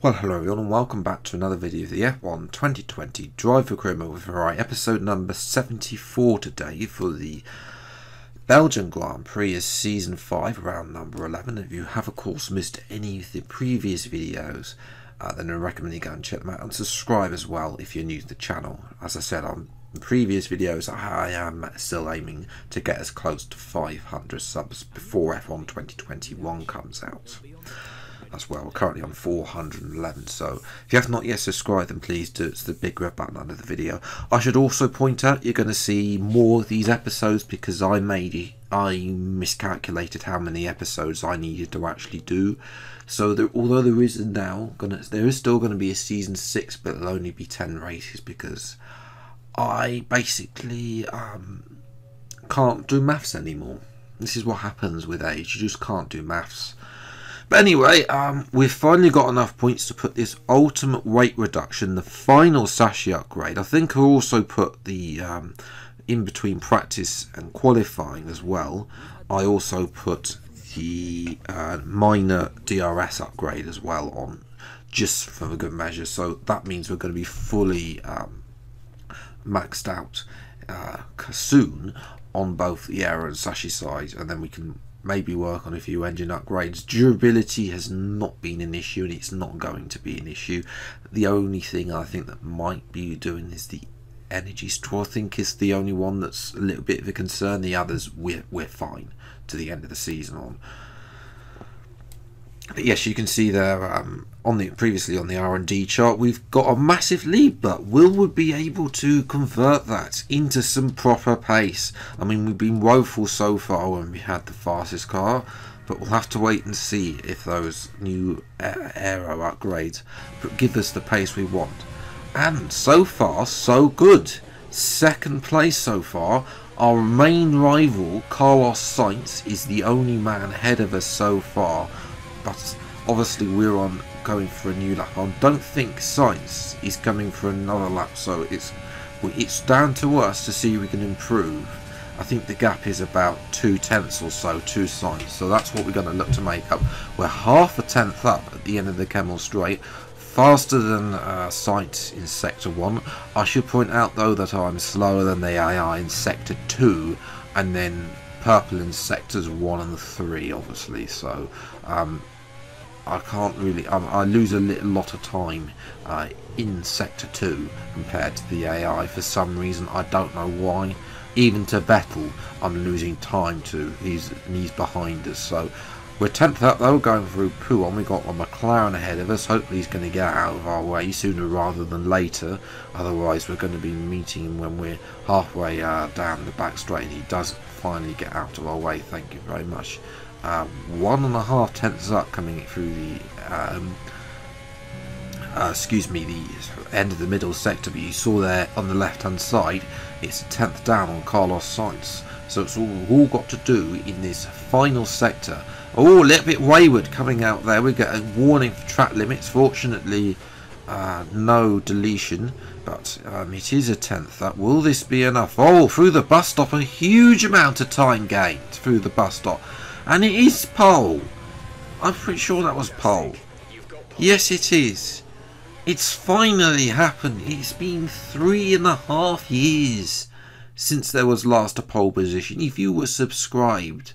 Well, hello everyone and welcome back to another video of the F1 2020 Drive for Career Mode with Ferrari, episode number 74 today for the Belgian Grand Prix is season 5, round number 11. If you have of course missed any of the previous videos, then I recommend you go and check them out and subscribe as well if you're new to the channel. As I said on previous videos, I am still aiming to get as close to 500 subs before F1 2021 comes out. As well, we're currently on 411, so if you have not yet subscribed, then please do. It's the big red button under the video. I should also point out you're going to see more of these episodes because I miscalculated how many episodes I needed to actually do. So although there is still going to be a season 6, but it'll only be 10 races because I basically can't do maths anymore. This is what happens with age. You just can't do maths. But anyway, we've finally got enough points to put this ultimate weight reduction, the final Sashi upgrade. I think I also put the in between practice and qualifying as well. I also put the minor DRS upgrade as well on, just for a good measure. So that means we're going to be fully maxed out soon on both the Aero and Sashi side, and then we can maybe work on a few engine upgrades. Durability has not been an issue and it's not going to be an issue. The only thing I think that might be doing is the energy straw. I think is the only one that's a little bit of a concern. The others we're fine to the end of the season on. But yes, you can see there previously on the R&D chart we've got a massive lead, but will we be able to convert that into some proper pace? I mean, we've been woeful so far when we had the fastest car, but we'll have to wait and see if those new aero upgrades give us the pace we want. And so far so good. Second place so far. Our main rival Carlos Sainz is the only man ahead of us so far, but obviously we're going for a new lap. I don't think Sainz is coming for another lap, so it's down to us to see if we can improve. I think the gap is about 2/10 or so to Sainz, so that's what we're going to look to make up. We're half a tenth up at the end of the Kemmel Straight, faster than Sainz in sector 1. I should point out though that I'm slower than the AI in sector 2, and then purple in sectors 1 and 3 obviously, so I can't really I lose a lot of time in sector 2 compared to the AI for some reason. I don't know why. Even to Vettel I'm losing time to. He's behind us, so we're 10th up though, going through Pouhon. We got a McLaren ahead of us. Hopefully he's going to get out of our way sooner rather than later, otherwise we're going to be meeting him when we're halfway down the back straight and he does finally get out of our way. Thank you very much. 1.5 tenths up coming through the the end of the middle sector, but you saw there on the left hand side it's a 10th down on Carlos Sainz, so it's all got to do in this final sector. Oh, a little bit wayward coming out there. We get a warning for track limits. Fortunately no deletion, but it is a 10th up. Will this be enough? Oh, through the bus stop, a huge amount of time gained through the bus stop. And it is pole. I'm pretty sure that was pole. Yes, it is. It's finally happened. It's been 3.5 years since there was last a pole position. If you were subscribed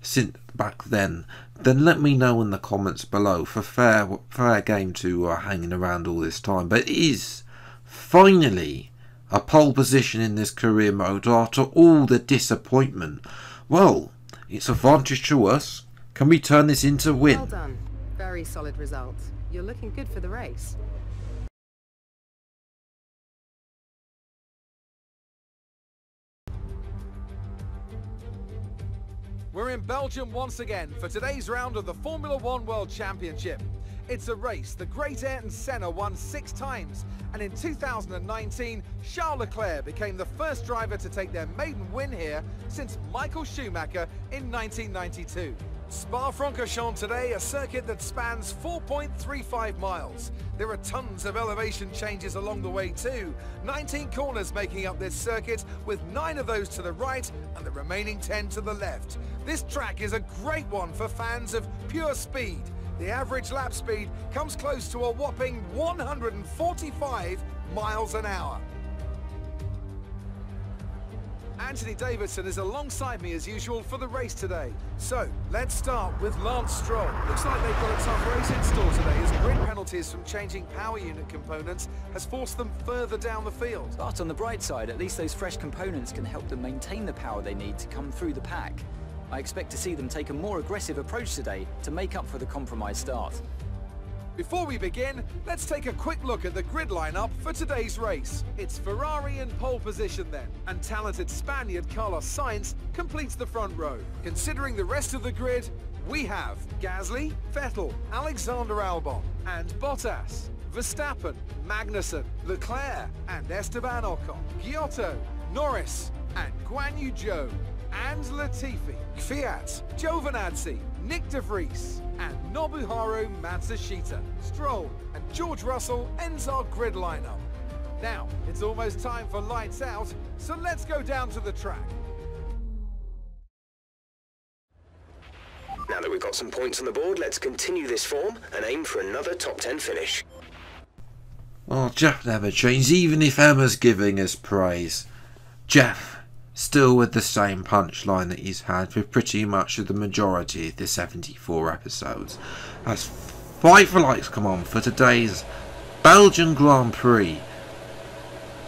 since back then let me know in the comments below for fair game to hanging around all this time. But it is finally a pole position in this career mode after all the disappointment. Well, it's advantage to us. Can we turn this into a win? Well done. Very solid results. You're looking good for the race. We're in Belgium once again for today's round of the Formula 1 World Championship. It's a race the great Ayrton Senna won 6 times, and in 2019 Charles Leclerc became the first driver to take their maiden win here since Michael Schumacher in 1992. Spa-Francorchamps today, a circuit that spans 4.35 miles. There are tons of elevation changes along the way too. 19 corners making up this circuit, with 9 of those to the right and the remaining 10 to the left. This track is a great one for fans of pure speed. The average lap speed comes close to a whopping 145 miles an hour. Anthony Davidson is alongside me as usual for the race today. So, let's start with Lance Stroll. Looks like they've got a tough race in store today as grid penalties from changing power unit components has forced them further down the field. But on the bright side, at least those fresh components can help them maintain the power they need to come through the pack. I expect to see them take a more aggressive approach today to make up for the compromised start. Before we begin, let's take a quick look at the grid lineup for today's race. It's Ferrari in pole position then, and talented Spaniard Carlos Sainz completes the front row. Considering the rest of the grid, we have Gasly, Vettel, Alexander Albon, and Bottas, Verstappen, Magnussen, Leclerc, and Esteban Ocon, Giotto, Norris, and Guan Yu Zhou, and Latifi, Kvyat, Giovinazzi, Nick De Vries, and Nobuharu Matsushita. Stroll and George Russell ends our grid lineup. Now, it's almost time for lights out, so let's go down to the track. Now that we've got some points on the board, let's continue this form and aim for another top 10 finish. Well, Jeff never changed, even if Emma's giving us praise. Jeff, still with the same punchline that he's had for pretty much the majority of the 74 episodes. As 5 likes come on for today's Belgian Grand Prix.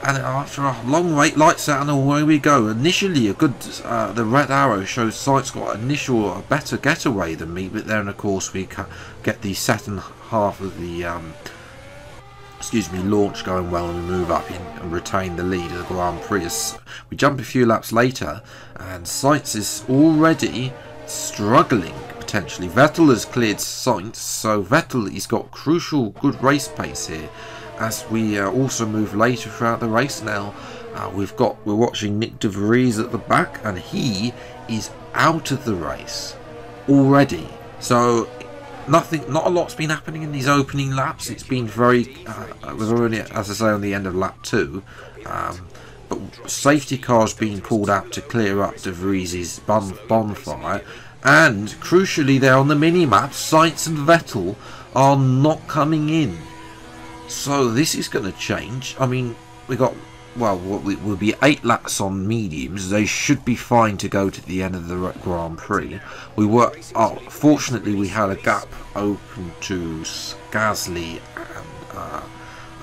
And after a long wait, lights out and away we go. Initially a good, the red arrow shows Sainz got a better getaway than me, but then of course we get the second half of the launch going well, and we move up in and retain the lead of the Grand Prix. We jump a few laps later and Sainz is already struggling potentially. Vettel has cleared Sainz, so Vettel, he's got crucial good race pace here. As we also move later throughout the race now, we're watching Nick De Vries at the back, and he is out of the race already. So not a lot's been happening in these opening laps. It's been very, we're already, as I say, on the end of lap 2. But safety cars being called out to clear up De Vries' bonfire. And crucially there on the mini-map, Sainz and Vettel are not coming in. So this is going to change. I mean, we got, well, what will be 8 laps on mediums. They should be fine to go to the end of the Grand Prix. Fortunately, we had a gap open to Gasly and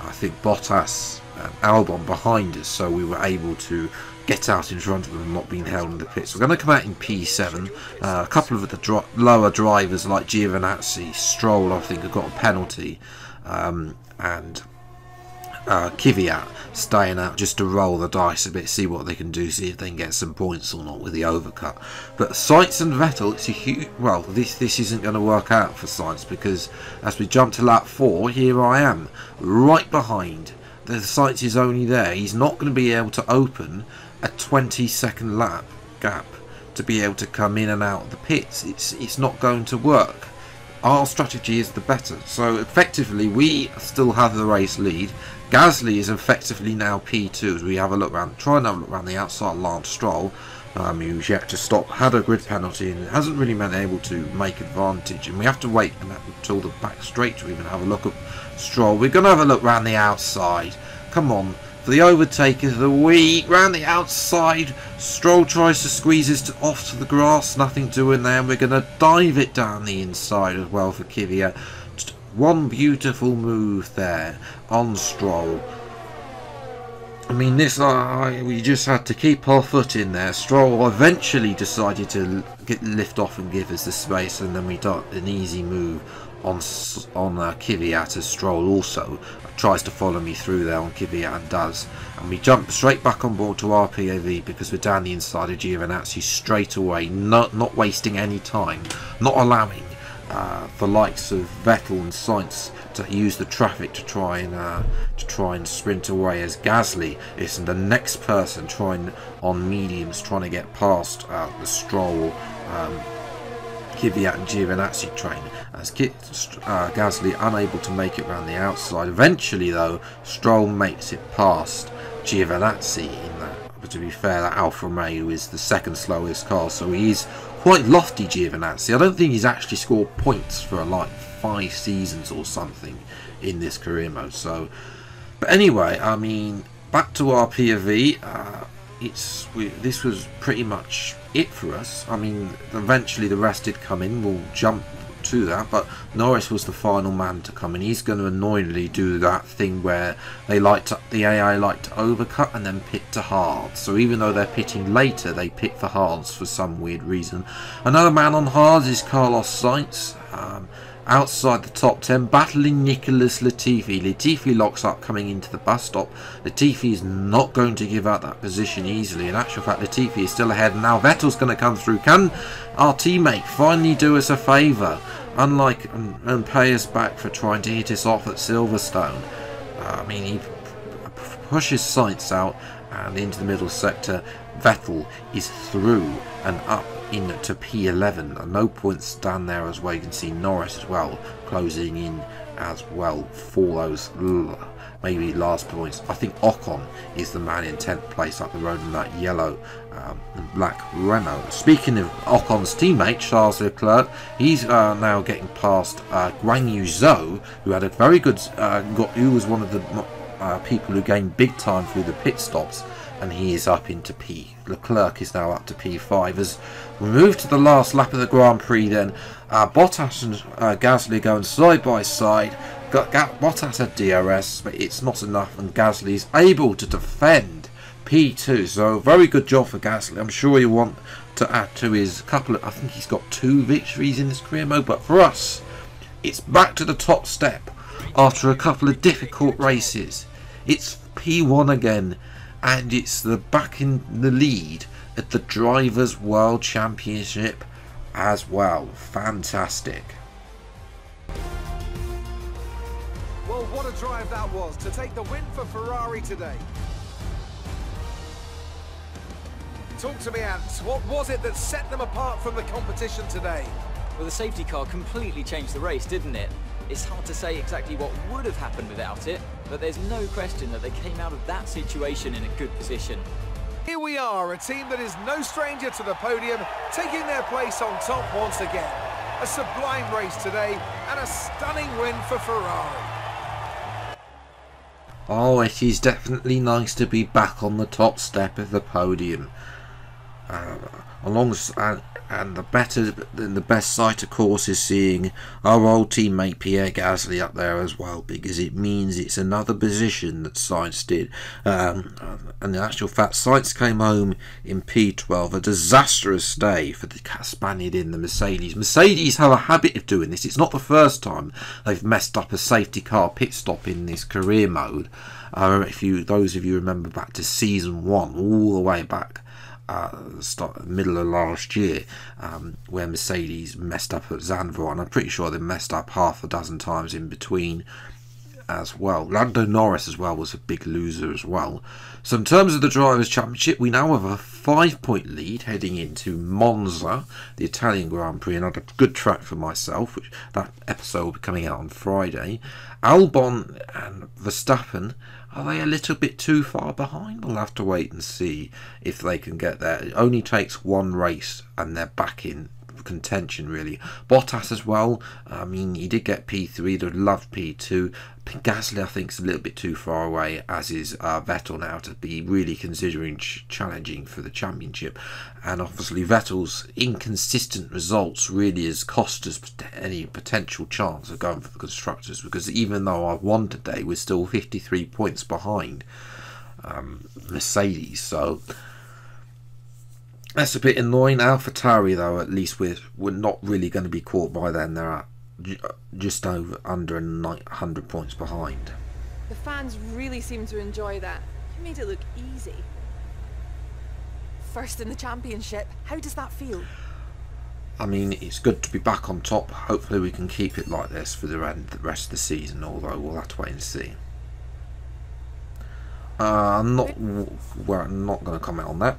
I think Bottas and Albon behind us, so we were able to get out in front of them and not being held in the pits. We're going to come out in P7. A couple of the lower drivers like Giovinazzi, Stroll, I think, have got a penalty. And Kvyat staying out just to roll the dice a bit, see what they can do, see if they can get some points or not with the overcut. But Sainz and Vettel, it's a huge, well, this isn't going to work out for Sainz, because as we jump to lap 4, here I am right behind. The Sainz is only there. He's not going to be able to open a 20-second lap gap to be able to come in and out of the pits. It's not going to work. Our strategy is the better. So effectively we still have the race lead. Gasly is effectively now P2 as we have a look around, try and have a look around the outside. Lance Stroll, who's yet to stop, had a grid penalty and hasn't really been able to make advantage, and we have to wait until the back straight to even have a look at Stroll. We're going to have a look around the outside. Come on, for the overtake of the week, round the outside. Stroll tries to squeeze us off to the grass, nothing doing there, and we're going to dive it down the inside as well for Kvyat. Just one beautiful move there on Stroll. I mean, this we just had to keep our foot in there. Stroll eventually decided to lift off and give us the space, and then we got an easy move on Kvyat as Stroll also tries to follow me through there on Kvyat and does, and we jump straight back on board to our POV because we're down the inside of Giovinazzi straight away, not wasting any time, not allowing the likes of Vettel and Sainz to use the traffic to try and sprint away, as Gasly is the next person trying on mediums, trying to get past the Stroll, Kvyat and Giovinazzi train, as Gasly unable to make it around the outside. Eventually though, Stroll makes it past Giovinazzi in that but to be fair, that Alfa Romeo is the second slowest car, so he's quite lofty, Giovinazzi. I don't think he's actually scored points for like 5 seasons or something in this career mode. So, but anyway, I mean, back to our POV. This was pretty much it for us. I mean, eventually the rest did come in. We'll jump to that, but Norris was the final man to come in. He's going to annoyingly do that thing where the AI like to overcut and then pit to hards. So even though they're pitting later, they pit for hards for some weird reason. Another man on hards is Carlos Sainz. Outside the top 10, battling Nicholas Latifi. Latifi locks up coming into the bus stop. Latifi is not going to give up that position easily. In actual fact, Latifi is still ahead. Now Vettel's going to come through. Can our teammate finally do us a favour? Unlike and pay us back for trying to hit us off at Silverstone. I mean, he pushes Sainz out and into the middle sector. Vettel is through and up into P11, and no points down there as well. You can see Norris as well closing in as well for those maybe last points. I think Ocon is the man in 10th place up the road in that yellow and black Renault. Speaking of Ocon's teammate Charles Leclerc, he's now getting past Guan Yu Zhou, who had a very good who was one of the people who gained big time through the pit stops, and he is up into P. Leclerc is now up to P5. As we move to the last lap of the Grand Prix, then Bottas and Gasly going side by side. Bottas had DRS, but it's not enough, and Gasly is able to defend P2. So very good job for Gasly. I'm sure he'll want to add to his couple of, I think he's got 2 victories in this career mode, but for us, it's back to the top step after a couple of difficult races. It's P1 again, and it's back in the lead at the Drivers' World Championship as well. Fantastic. Well, what a drive that was to take the win for Ferrari today. Talk to me, Ant. What was it that set them apart from the competition today? Well, the safety car completely changed the race, didn't it? It's hard to say exactly what would have happened without it, but there's no question that they came out of that situation in a good position. Here we are, a team that is no stranger to the podium, taking their place on top once again. A sublime race today, and a stunning win for Ferrari. Oh, it is definitely nice to be back on the top step of the podium. And the best sight, of course, is seeing our old teammate Pierre Gasly up there as well, because it means it's another position that Sainz did. And in actual fact, Sainz came home in P12, a disastrous day for the Spaniard in the Mercedes. Mercedes have a habit of doing this. It's not the first time they've messed up a safety car pit stop in this career mode. Those of you remember back to season 1, all the way back. Middle of last year, where Mercedes messed up at Zandvoort, and I'm pretty sure they messed up half a dozen times in between as well. Lando Norris as well was a big loser as well. So in terms of the Drivers' Championship, we now have a 5-point lead heading into Monza, the Italian Grand Prix, another good track for myself, which that episode will be coming out on Friday. Albon and Verstappen, are they a little bit too far behind? We'll have to wait and see if they can get there. It only takes one race and they're back in contention, really. Bottas as well. I mean, he did get P3. They'd love P2. Gasly, I think, is a little bit too far away, as is Vettel now, to be really considering challenging for the championship. And obviously, Vettel's inconsistent results really has cost us any potential chance of going for the constructors, because even though I won today, we're still 53 points behind Mercedes. So that's a bit annoying. AlphaTauri, though, at least we're not really going to be caught by them. They're just under 900 points behind. The fans really seem to enjoy that. You made it look easy. First in the championship. How does that feel? I mean, it's good to be back on top. Hopefully we can keep it like this for the rest of the season, although we'll have to wait and see. I'm not going to comment on that.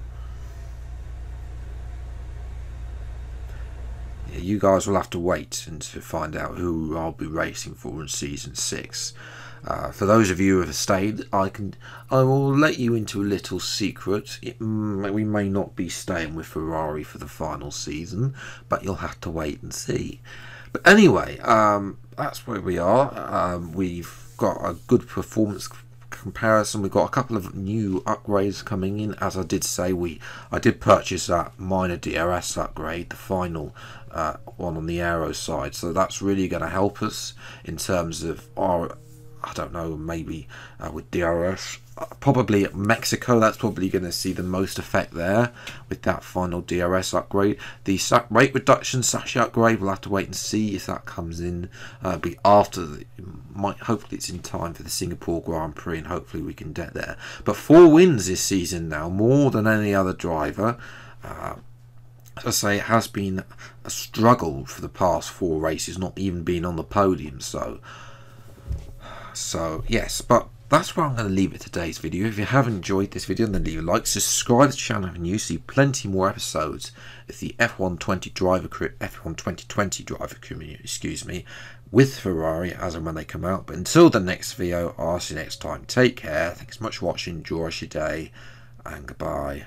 You guys will have to wait and to find out who I'll be racing for in Season 6. For those of you who have stayed, I will let you into a little secret. We may not be staying with Ferrari for the final season, but you'll have to wait and see. But anyway, that's where we are. We've got a good performance comparison. We've got a couple of new upgrades coming in. As I did say, I did purchase that minor DRS upgrade, the final one on the aero side, so that's really going to help us in terms of our, I don't know, maybe with DRS, probably at Mexico, that's probably going to see the most effect there with that final DRS upgrade. The rate reduction sachet upgrade, we'll have to wait and see if that comes in. Be after hopefully it's in time for the Singapore Grand Prix, and hopefully we can get there. But 4 wins this season now, more than any other driver. As I say, it has been a struggle for the past 4 races, not even being on the podium. So yes, but that's where I'm going to leave it today's video. If you have enjoyed this video, then leave a like, subscribe to the channel, and you see plenty more episodes of the F1 2020 driver community, excuse me, with Ferrari as and when they come out. But until the next video, I'll see you next time. Take care. Thanks so much for watching. Enjoy your day, and goodbye.